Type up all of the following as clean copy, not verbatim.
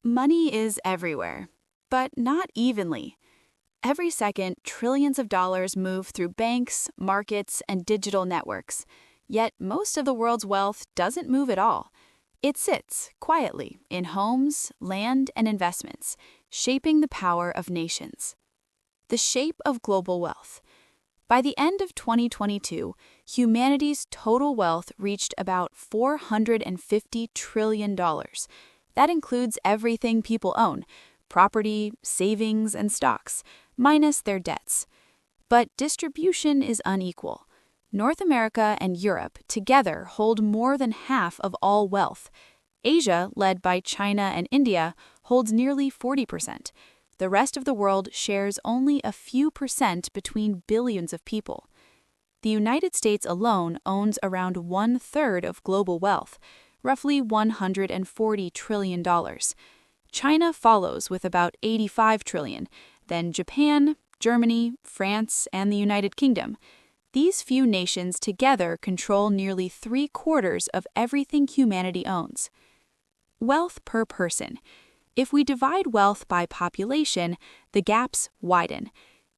Money is everywhere, but not evenly. Every second, trillions of dollars move through banks, markets, and digital networks. Yet most of the world's wealth doesn't move at all. It sits quietly in homes, land, and investments, shaping the power of nations. The shape of global wealth. By the end of 2022, humanity's total wealth reached about $450 trillion. That includes everything people own: property, savings, and stocks, minus their debts. But distribution is unequal. North America and Europe together hold more than half of all wealth. Asia, led by China and India, holds nearly 40%. The rest of the world shares only a few percent between billions of people. The United States alone owns around 1/3 of global wealth, roughly $140 trillion. China follows with about $85 trillion, then Japan, Germany, France, and the United Kingdom. These few nations together control nearly 3/4 of everything humanity owns. Wealth per person. If we divide wealth by population, the gaps widen.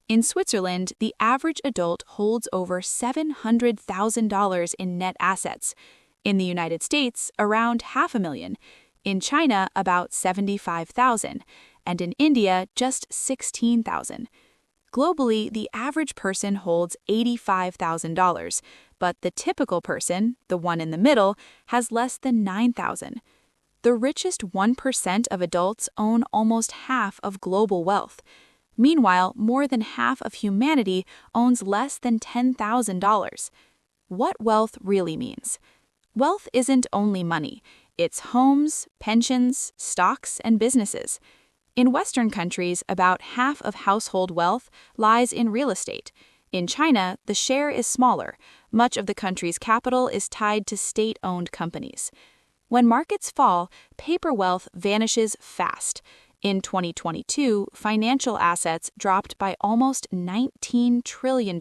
In Switzerland, the average adult holds over $700,000 in net assets. In the United States, around $500,000. In China, about $75,000. And in India, just $16,000. Globally, the average person holds $85,000, but the typical person, the one in the middle, has less than $9,000. The richest 1% of adults own almost half of global wealth. Meanwhile, more than half of humanity owns less than $10,000. What wealth really means? Wealth isn't only money. It's homes, pensions, stocks, and businesses. In Western countries, about half of household wealth lies in real estate. In China, the share is smaller. Much of the country's capital is tied to state-owned companies. When markets fall, paper wealth vanishes fast. In 2022, financial assets dropped by almost $19 trillion,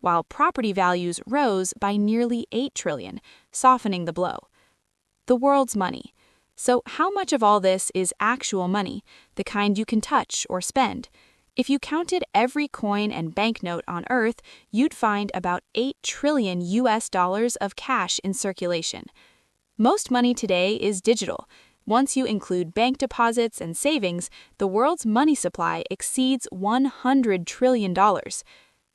while property values rose by nearly $8 trillion, softening the blow. The world's money. So how much of all this is actual money, the kind you can touch or spend? If you counted every coin and banknote on Earth, you'd find about $8 trillion of cash in circulation. Most money today is digital. Once you include bank deposits and savings, the world's money supply exceeds $100 trillion.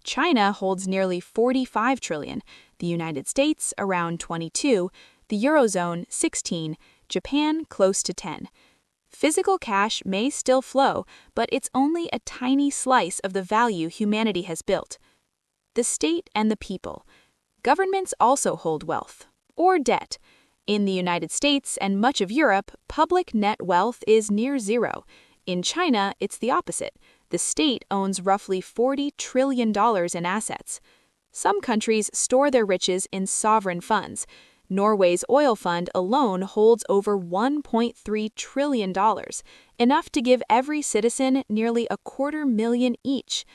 China holds nearly $45 trillion, the United States around 22, the Eurozone 16, Japan close to 10. Physical cash may still flow, but it's only a tiny slice of the value humanity has built. The state and the people. Governments also hold wealth, or debt. In the United States and much of Europe, public net wealth is near zero. In China, it's the opposite. The state owns roughly $40 trillion in assets. Some countries store their riches in sovereign funds. Norway's oil fund alone holds over $1.3 trillion, enough to give every citizen nearly $250,000 each.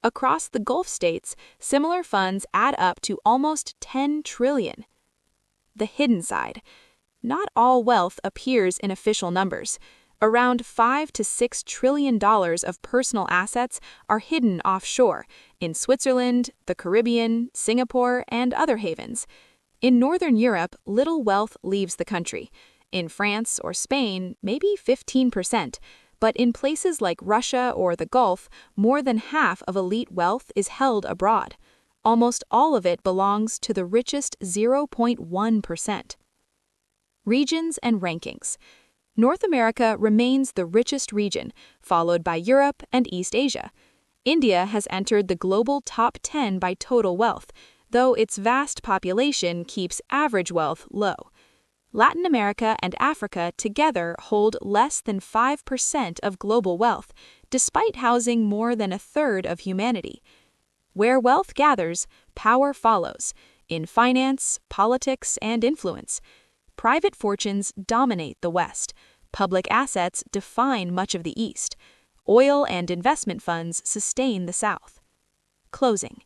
Across the Gulf states, similar funds add up to almost $10 trillion. The hidden side. Not all wealth appears in official numbers. Around $5 to $6 trillion of personal assets are hidden offshore, in Switzerland, the Caribbean, Singapore, and other havens. In Northern Europe, little wealth leaves the country. In France or Spain, maybe 15%. But in places like Russia or the Gulf, more than half of elite wealth is held abroad. Almost all of it belongs to the richest 0.1%. Regions and rankings. North America remains the richest region, followed by Europe and East Asia. India has entered the global top 10 by total wealth, though its vast population keeps average wealth low. Latin America and Africa together hold less than 5% of global wealth, despite housing more than 1/3 of humanity. Where wealth gathers, power follows, in finance, politics, and influence. Private fortunes dominate the West. Public assets define much of the East. Oil and investment funds sustain the South. Closing.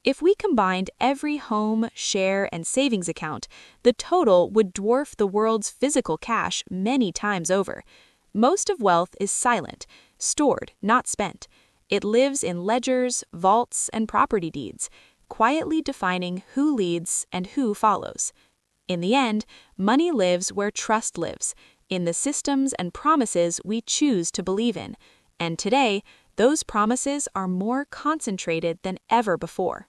If we combined every home, share, and savings account, the total would dwarf the world's physical cash many times over. Most of wealth is silent, stored, not spent. It lives in ledgers, vaults, and property deeds, quietly defining who leads and who follows. In the end, money lives where trust lives, in the systems and promises we choose to believe in. And today, those promises are more concentrated than ever before.